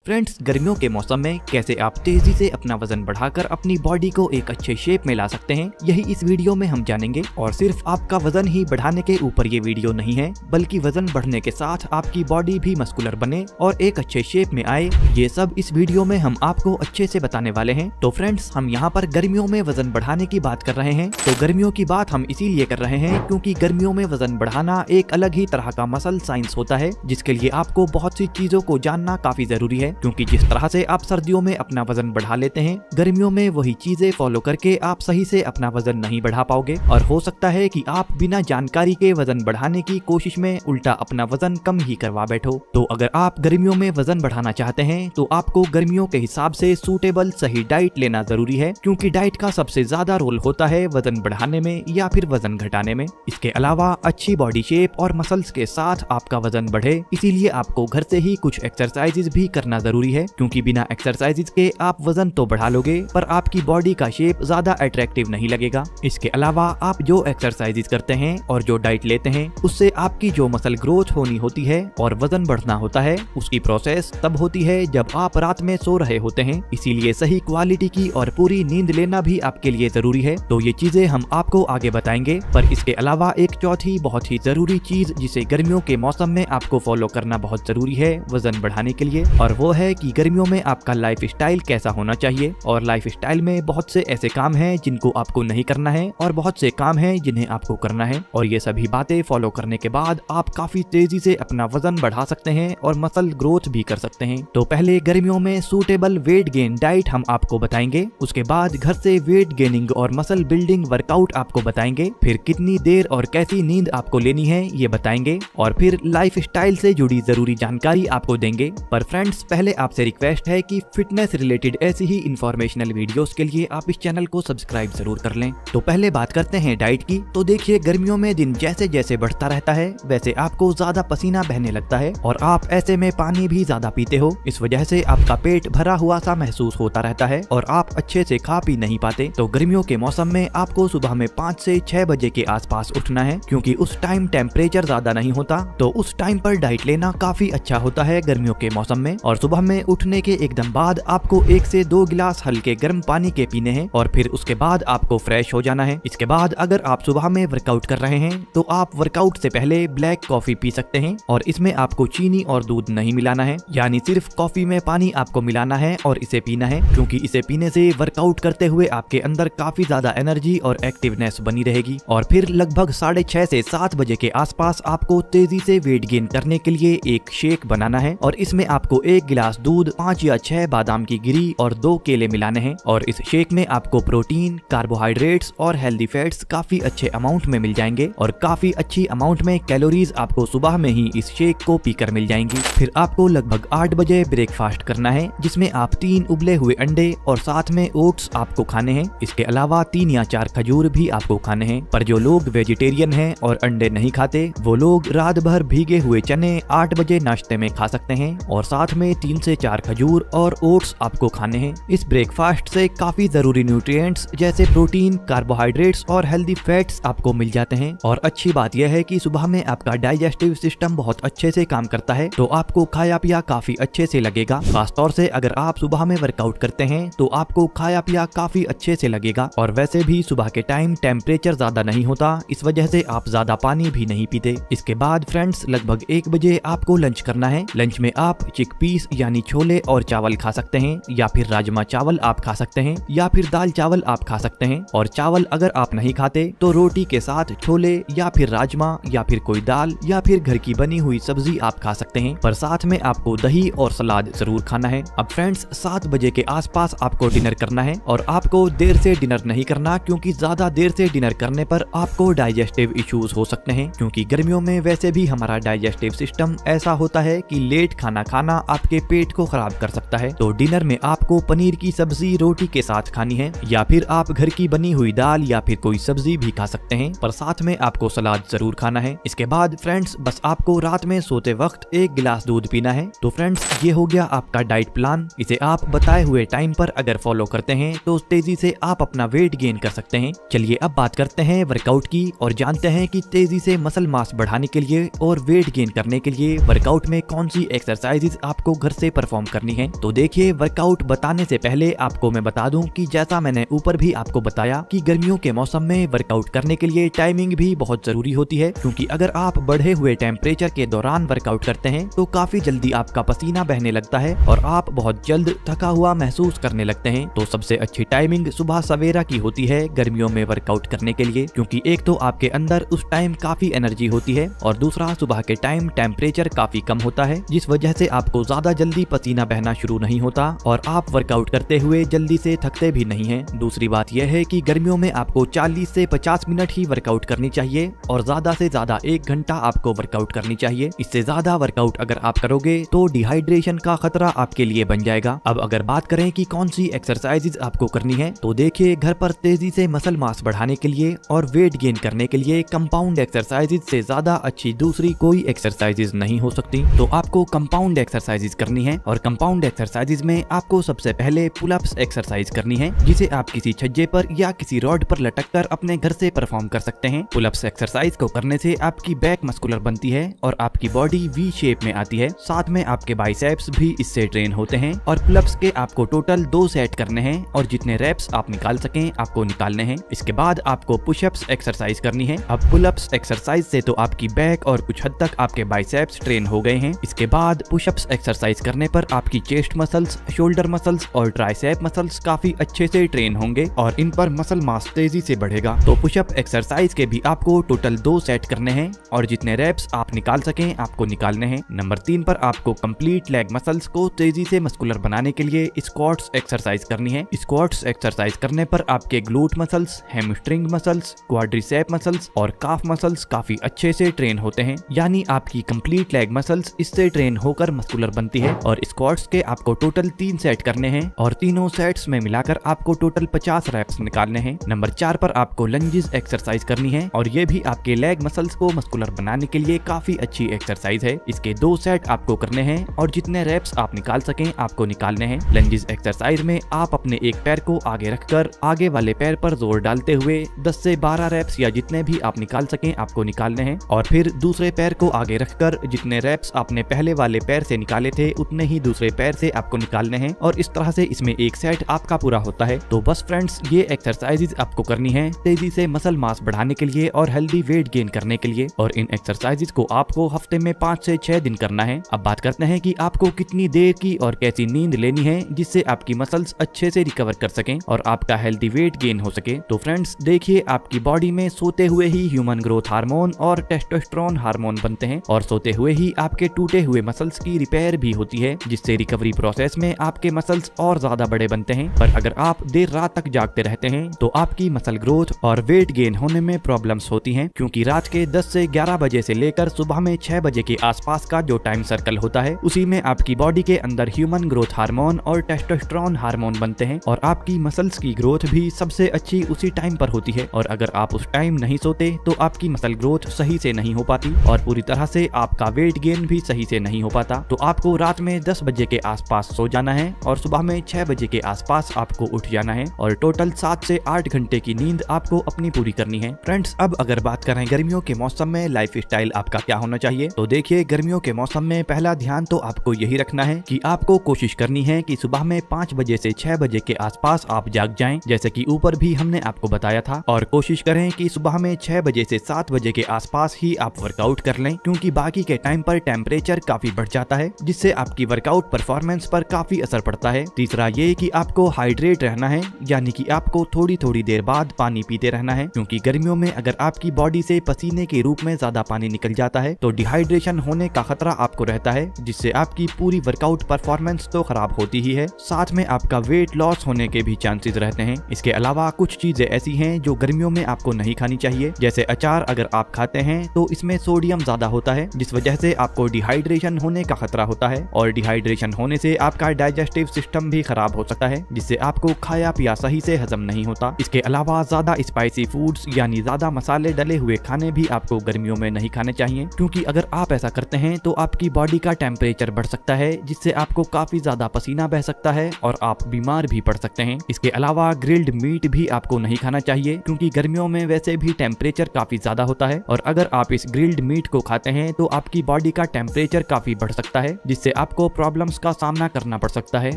Friends, गर्मियों के मौसम में कैसे आप तेजी से अपना वजन बढ़ाकर अपनी बॉडी को एक अच्छे शेप में ला सकते हैं, यही इस वीडियो में हम जानेंगे। और सिर्फ आपका वजन ही बढ़ाने के ऊपर ये वीडियो नहीं है, बल्कि वजन बढ़ने के साथ आपकी बॉडी भी मस्कुलर बने और एक अच्छे शेप में आए, ये सब इस वीडियो में हम आपको अच्छे से बताने वाले हैं। तो फ्रेंड्स, हम यहाँ पर गर्मियों में वजन बढ़ाने की बात कर रहे हैं। तो गर्मियों की बात हम इसीलिए कर रहे हैं क्योंकि गर्मियों में वजन बढ़ाना एक अलग ही तरह का मसल साइंस होता है, जिसके लिए आपको बहुत सी चीजों को जानना काफी जरूरी है। क्योंकि जिस तरह से आप सर्दियों में अपना वजन बढ़ा लेते हैं, गर्मियों में वही चीजें फॉलो करके आप सही से अपना वजन नहीं बढ़ा पाओगे, और हो सकता है कि आप बिना जानकारी के वजन बढ़ाने की कोशिश में उल्टा अपना वजन कम ही करवा बैठो। तो अगर आप गर्मियों में वजन बढ़ाना चाहते हैं तो आपको गर्मियों के हिसाब से सूटेबल सही डाइट लेना जरूरी है, क्योंकि डाइट का सबसे ज्यादा रोल होता है वजन बढ़ाने में या फिर वजन घटाने में। इसके अलावा अच्छी बॉडी शेप और मसल्स के साथ आपका वजन बढ़े, इसीलिए आपको घर से ही कुछ एक्सरसाइजेज भी करना जरूरी है, क्योंकि बिना एक्सरसाइजेज के आप वजन तो बढ़ा लोगे पर आपकी बॉडी का शेप ज्यादा अट्रैक्टिव नहीं लगेगा। इसके अलावा आप जो एक्सरसाइजेज करते हैं और जो डाइट लेते हैं, उससे आपकी जो मसल ग्रोथ होनी होती है और वजन बढ़ना होता है, उसकी प्रोसेस तब होती है जब आप रात में सो रहे होते हैं। इसीलिए सही क्वालिटी की और पूरी नींद लेना भी आपके लिए जरूरी है। तो ये चीजें हम आपको आगे बताएंगे। पर इसके अलावा एक चौथी बहुत ही जरूरी चीज जिसे गर्मियों के मौसम में आपको फॉलो करना बहुत जरूरी है वजन बढ़ाने के लिए, और वो है कि गर्मियों में आपका लाइफ स्टाइल कैसा होना चाहिए। और लाइफ स्टाइल में बहुत से ऐसे काम हैं जिनको आपको नहीं करना है और बहुत से काम हैं जिन्हें आपको करना है, और ये सभी बातें फॉलो करने के बाद आप काफी तेजी से अपना वजन बढ़ा सकते हैं और मसल ग्रोथ भी कर सकते हैं। तो पहले गर्मियों में सूटेबल वेट गेन डाइट हम आपको बताएंगे, उसके बाद घर से वेट गेनिंग और मसल बिल्डिंग वर्कआउट आपको बताएंगे, फिर कितनी देर और कैसी नींद आपको लेनी है ये बताएंगे, और फिर लाइफ स्टाइल से जुड़ी जरूरी जानकारी आपको देंगे। पर फ्रेंड्स, पहले आपसे रिक्वेस्ट है कि फिटनेस रिलेटेड ऐसी ही इंफॉर्मेशनल वीडियोस के लिए आप इस चैनल को सब्सक्राइब जरूर कर लें। तो पहले बात करते हैं डाइट की। तो देखिए, गर्मियों में दिन जैसे जैसे बढ़ता रहता है वैसे आपको ज्यादा पसीना बहने लगता है और आप ऐसे में पानी भी ज्यादा पीते हो। इस वजह से आपका पेट भरा हुआ सा महसूस होता रहता है और आप अच्छे से खा पी नहीं पाते। तो गर्मियों के मौसम में आपको सुबह में 5 से 6 बजे के आसपास उठना है, क्योंकि उस टाइम टेम्परेचर ज्यादा नहीं होता। तो उस टाइम पर डाइट लेना काफी अच्छा होता है गर्मियों के मौसम में। और सुबह में उठने के एकदम बाद आपको 1 से 2 गिलास हल्के गर्म पानी के पीने हैं, और फिर उसके बाद आपको फ्रेश हो जाना है। इसके बाद अगर आप सुबह में वर्कआउट कर रहे हैं तो आप वर्कआउट से पहले ब्लैक कॉफी पी सकते हैं, और इसमें आपको चीनी और दूध नहीं मिलाना है, यानी सिर्फ कॉफी में पानी आपको मिलाना है और इसे पीना है, क्योंकि इसे पीने से वर्कआउट करते हुए आपके अंदर काफी ज्यादा एनर्जी और एक्टिवनेस बनी रहेगी। और फिर लगभग 6:30 से 7 बजे के आसपास आपको तेजी से वेट गेन करने के लिए एक शेक बनाना है, और इसमें आपको 1 गिलास दूध, 5 या 6 बादाम की गिरी और 2 केले मिलाने हैं। और इस शेक में आपको प्रोटीन, कार्बोहाइड्रेट्स और हेल्दी फैट्स काफी अच्छे अमाउंट में मिल जाएंगे, और काफी अच्छी अमाउंट में कैलोरीज आपको सुबह में ही इस शेक को पीकर मिल जाएंगी। फिर आपको लगभग 8 बजे ब्रेकफास्ट करना है, जिसमें आप 3 उबले हुए अंडे और साथ में ओट्स आपको खाने हैं। इसके अलावा 3 या 4 खजूर भी आपको खाने हैं। पर जो लोग वेजिटेरियन हैं और अंडे नहीं खाते, वो लोग रात भर भीगे हुए चने 8 बजे नाश्ते में खा सकते हैं, और साथ में 3 से 4 खजूर और ओट्स आपको खाने हैं। इस ब्रेकफास्ट से काफी जरूरी न्यूट्रिएंट्स जैसे प्रोटीन, कार्बोहाइड्रेट्स और हेल्दी फैट्स आपको मिल जाते हैं। और अच्छी बात यह है कि सुबह में आपका डाइजेस्टिव सिस्टम बहुत अच्छे से काम करता है, तो आपको खाया पिया काफी अच्छे से लगेगा। खासतौर से अगर आप सुबह में वर्कआउट करते हैं तो आपको खाया पिया काफी अच्छे से लगेगा। और वैसे भी सुबह के टाइम टेम्परेचर ज्यादा नहीं होता, इस वजह से आप ज्यादा पानी भी नहीं पीते। इसके बाद फ्रेंड्स, लगभग 1 बजे आपको लंच करना है। लंच में आप चिकपीस यानी छोले और चावल खा सकते हैं, या फिर राजमा चावल आप खा सकते हैं, या फिर दाल चावल आप खा सकते हैं। और चावल अगर आप नहीं खाते तो रोटी के साथ छोले या फिर राजमा या फिर कोई दाल या फिर घर की बनी हुई सब्जी आप खा सकते हैं, पर साथ में आपको दही और सलाद जरूर खाना है। अब फ्रेंड्स, 7 बजे के आसपास आपको डिनर करना है, और आपको देर से डिनर नहीं करना, क्योंकि ज्यादा देर से डिनर करने पर आपको डाइजेस्टिव इश्यूज हो सकते हैं, क्योंकि गर्मियों में वैसे भी हमारा डाइजेस्टिव सिस्टम ऐसा होता है कि लेट खाना खाना आपके पेट को खराब कर सकता है। तो डिनर में आपको पनीर की सब्जी रोटी के साथ खानी है, या फिर आप घर की बनी हुई दाल या फिर कोई सब्जी भी खा सकते हैं, पर साथ में आपको सलाद जरूर खाना है। इसके बाद फ्रेंड्स, बस आपको रात में सोते वक्त 1 गिलास दूध पीना है। तो फ्रेंड्स, ये हो गया आपका डाइट प्लान। इसे आप बताए हुए टाइम पर अगर फॉलो करते हैं तो तेजी से आप अपना वेट गेन कर सकते हैं। चलिए अब बात करते हैं वर्कआउट की, और जानते हैं कि तेजी से मसल मास बढ़ाने के लिए और वेट गेन करने के लिए वर्कआउट में कौन सी एक्सरसाइजेज आपको घर से परफॉर्म करनी है। तो देखिए, वर्कआउट बताने से पहले आपको मैं बता दूं कि जैसा मैंने ऊपर भी आपको बताया कि गर्मियों के मौसम में वर्कआउट करने के लिए टाइमिंग भी बहुत जरूरी होती है, क्योंकि अगर आप बढ़े हुए टेम्परेचर के दौरान वर्कआउट करते हैं तो काफी जल्दी आपका पसीना बहने लगता है और आप बहुत जल्द थका हुआ महसूस करने लगते हैं। तो सबसे अच्छी टाइमिंग सुबह सवेरा की होती है गर्मियों में वर्कआउट करने के लिए, क्योंकि एक तो आपके अंदर उस टाइम काफी एनर्जी होती है और दूसरा सुबह के टाइम टेम्परेचर काफी कम होता है, जिस वजह से आपको ज्यादा जल्दी पसीना बहना शुरू नहीं होता और आप वर्कआउट करते हुए जल्दी से थकते भी नहीं हैं। दूसरी बात यह है कि गर्मियों में आपको 40 से 50 मिनट ही वर्कआउट करनी चाहिए और ज्यादा से ज्यादा 1 घंटा आपको वर्कआउट करनी चाहिए। इससे ज्यादा वर्कआउट अगर आप करोगे तो डिहाइड्रेशन का खतरा आपके लिए बन जाएगा। अब अगर बात करें कि कौन सी एक्सरसाइजेज आपको करनी है, तो देखिए, घर पर तेजी से मसल मास बढ़ाने के लिए और वेट गेन करने के लिए कंपाउंड एक्सरसाइजेज से ज्यादा अच्छी दूसरी कोई एक्सरसाइजेज नहीं हो सकती। तो आपको कंपाउंड एक्सरसाइजेज करनी है और कंपाउंड एक्सरसाइजेज में आपको सबसे पहले पुलअप्स एक्सरसाइज करनी है, जिसे आप किसी छज्जे पर या किसी रॉड पर लटककर अपने घर से परफॉर्म कर सकते हैं। पुलअप्स एक्सरसाइज को करने से आपकी बैक मस्कुलर बनती है और आपकी बॉडी वी शेप में आती है, साथ में आपके बाइसेप्स भी इससे ट्रेन होते हैं। और पुलअप्स के आपको टोटल 2 सेट करने हैं और जितने रेप्स आप निकाल सकें आपको निकालने हैं। इसके बाद आपको पुशअप्स एक्सरसाइज करनी है। अब पुलअप्स एक्सरसाइज से तो आपकी बैक और कुछ हद तक आपके बाइसेप्स ट्रेन हो गए हैं। इसके बाद पुशअप्स एक्सरसाइज करने पर आपकी चेस्ट मसल्स, शोल्डर मसल्स और ट्राइसेप मसल्स काफी अच्छे से ट्रेन होंगे और इन पर मसल मास तेजी से बढ़ेगा। तो पुशअप एक्सरसाइज के भी आपको टोटल 2 सेट करने हैं और जितने रेप्स आप निकाल सकें आपको निकालने हैं। नंबर 3 पर आपको कंप्लीट लेग मसल्स को तेजी से मस्कुलर बनाने के लिए स्क्वाट्स एक्सरसाइज करनी है। स्क्वाट्स एक्सरसाइज करने पर आपके glute muscles, hamstring muscles, quadricep muscles और काफ मसल्स काफी अच्छे से ट्रेन होते हैं, यानी आपकी कंप्लीट लेग मसल्स इससे ट्रेन होकर मस्कुलर बनती है। और स्क्वाट्स के आपको टोटल 3 सेट करने हैं और तीनों सेट्स में मिलाकर आपको टोटल 50 रेप्स निकालने हैं। नंबर 4 पर आपको लंजेस एक्सरसाइज करनी है और ये भी आपके लेग मसल्स को मस्कुलर बनाने के लिए काफी अच्छी एक्सरसाइज है। इसके 2 सेट आपको करने हैं और जितने रेप्स आप निकाल सकें आपको निकालने हैं। लंजेस एक्सरसाइज में आप अपने एक पैर को आगे रखकर आगे वाले पैर पर जोर डालते हुए 10 से 12 रेप्स या जितने भी आप निकाल सकें आपको निकालने हैं और फिर दूसरे पैर को आगे रखकर जितने रेप्स आपने पहले वाले पैर से निकाले थे उतने ही दूसरे पैर से आपको निकालने हैं और इस तरह से इसमें एक सेट आपका पूरा होता है। तो बस फ्रेंड्स, ये एक्सरसाइजेज आपको करनी है तेजी से मसल मास बढ़ाने के लिए और हेल्दी वेट गेन करने के लिए और इन एक्सरसाइजेज को आपको हफ्ते में 5 से 6 दिन करना है। अब बात करते हैं कि आपको कितनी देर की और कैसी नींद लेनी है जिससे आपकी मसल्स अच्छे से रिकवर कर सकें और आपका हेल्दी वेट गेन हो सके। तो फ्रेंड्स देखिए, आपकी बॉडी में सोते हुए ही ह्यूमन ग्रोथ हार्मोन और टेस्टोस्टेरोन हार्मोन बनते हैं और सोते हुए ही आपके टूटे हुए मसल्स की रिपेयर भी होती है, जिससे रिकवरी प्रोसेस में आपके मसल्स और ज्यादा बड़े बनते हैं। पर अगर आप देर रात तक जागते रहते हैं तो आपकी मसल ग्रोथ और वेट गेन होने में प्रॉब्लम्स होती हैं, क्योंकि रात के 10 से 11 बजे से लेकर सुबह में 6 बजे के आसपास का जो टाइम सर्कल होता है उसी में आपकी बॉडी के अंदर ह्यूमन ग्रोथ हार्मोन और टेस्टोस्टेरोन हार्मोन बनते हैं और आपकी मसल्स की ग्रोथ भी सबसे अच्छी उसी टाइम पर होती है। और अगर आप उस टाइम नहीं सोते तो आपकी मसल ग्रोथ सही से नहीं हो पाती और पूरी तरह से आपका वेट गेन भी सही से नहीं हो पाता। तो आपको रात में 10 बजे के आसपास सो जाना है और सुबह में 6 बजे के आसपास आपको उठ जाना है और टोटल 7 से 8 घंटे की नींद आपको अपनी पूरी करनी है। फ्रेंड्स, अब अगर बात करें गर्मियों के मौसम में लाइफ स्टाइल आपका क्या होना चाहिए, तो देखिए, गर्मियों के मौसम में पहला ध्यान तो आपको यही रखना है कि आपको कोशिश करनी है कि सुबह में 5 बजे से 6 बजे के आसपास आप जाग जाएं, जैसे कि ऊपर भी हमने आपको बताया था। और कोशिश करें कि सुबह में 6 बजे से 7 बजे के आसपास ही आप वर्कआउट कर लें, क्योंकि बाकी के टाइम पर टेम्परेचर काफी बढ़ जाता है, जिससे आपकी वर्कआउट परफॉर्मेंस पर काफी असर पड़ता है। तीसरा ये कि आपको हाइड्रेट रहना है, यानी कि आपको थोड़ी थोड़ी देर बाद पानी पीते रहना है, क्योंकि गर्मियों में अगर आपकी बॉडी से पसीने के रूप में ज्यादा पानी निकल जाता है तो डिहाइड्रेशन होने का खतरा आपको रहता है, जिससे आपकी पूरी वर्कआउट परफॉर्मेंस तो खराब होती ही है, साथ में आपका वेट लॉस होने के भी चांसेस रहते हैं। इसके अलावा कुछ चीजें ऐसी हैं जो गर्मियों में आपको नहीं खानी चाहिए, जैसे अचार अगर आप खाते हैं तो इसमें सोडियम ज्यादा होता है, जिस वजह से आपको डिहाइड्रेशन होने का खतरा होता है और डिहाइड्रेशन होने से आपका डाइजेस्टिव सिस्टम भी खराब हो सकता है, जिससे आपको खाया पिया सही से हजम नहीं होता। इसके अलावा ज्यादा स्पाइसी फूड्स यानी ज्यादा मसाले डले हुए खाने भी आपको गर्मियों में नहीं खाने चाहिए, क्योंकि अगर आप ऐसा करते हैं तो आपकी बॉडी का टेम्परेचर बढ़ सकता है, जिससे आपको काफी ज्यादा पसीना बह सकता है और आप बीमार भी पड़ सकते हैं। इसके अलावा ग्रिल्ड मीट भी आपको नहीं खाना चाहिए, क्योंकि गर्मियों में वैसे भी टेम्परेचर काफी ज्यादा होता है और अगर आप इस ग्रिल्ड मीट को खाते हैं तो आपकी बॉडी का टेम्परेचर काफी बढ़ सकता है, जिससे आपको प्रॉब्लम्स का सामना करना पड़ सकता है।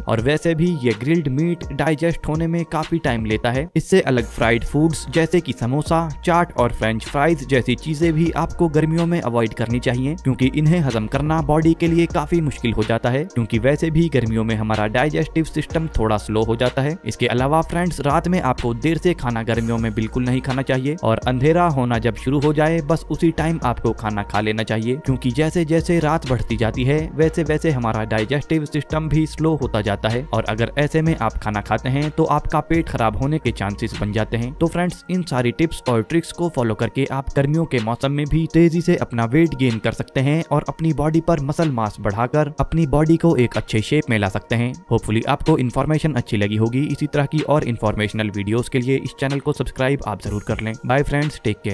और वैसे भी ये ग्रिल्ड मीट डाइजेस्ट होने में काफी टाइम लेता है। इससे अलग फ्राइड फूड्स जैसे कि समोसा, चाट और फ्रेंच फ्राइज जैसी चीजें भी आपको गर्मियों में अवॉइड करनी चाहिए, क्योंकि इन्हें हजम करना बॉडी के लिए काफी मुश्किल हो जाता है, क्योंकि वैसे भी गर्मियों में हमारा डाइजेस्टिव सिस्टम थोड़ा स्लो हो जाता है। इसके अलावा फ्रेंड्स, रात में आपको देर से खाना गर्मियों में बिल्कुल नहीं खाना चाहिए और अंधेरा होना जब शुरू हो जाए बस उसी टाइम आपको खाना खा लेना चाहिए, क्योंकि जैसे जैसे रात बढ़ती जाती है वैसे वैसे हमारा डाइजेस्टिव सिस्टम भी स्लो होता जाता है और अगर ऐसे में आप खाना खाते हैं तो आपका पेट खराब होने के चांसेस बन जाते हैं। तो फ्रेंड्स, इन सारी टिप्स और ट्रिक्स को फॉलो करके आप गर्मियों के मौसम में भी तेजी से अपना वेट गेन कर सकते हैं और अपनी बॉडी पर मसल मास बढ़ाकर अपनी बॉडी को एक अच्छे शेप में ला सकते हैं। होपफुली आपको इन्फॉर्मेशन अच्छी लगी होगी। इसी तरह की और इन्फॉर्मेशनल वीडियोस के लिए इस चैनल को सब्सक्राइब आप जरूर कर लें। Bye friends, take care.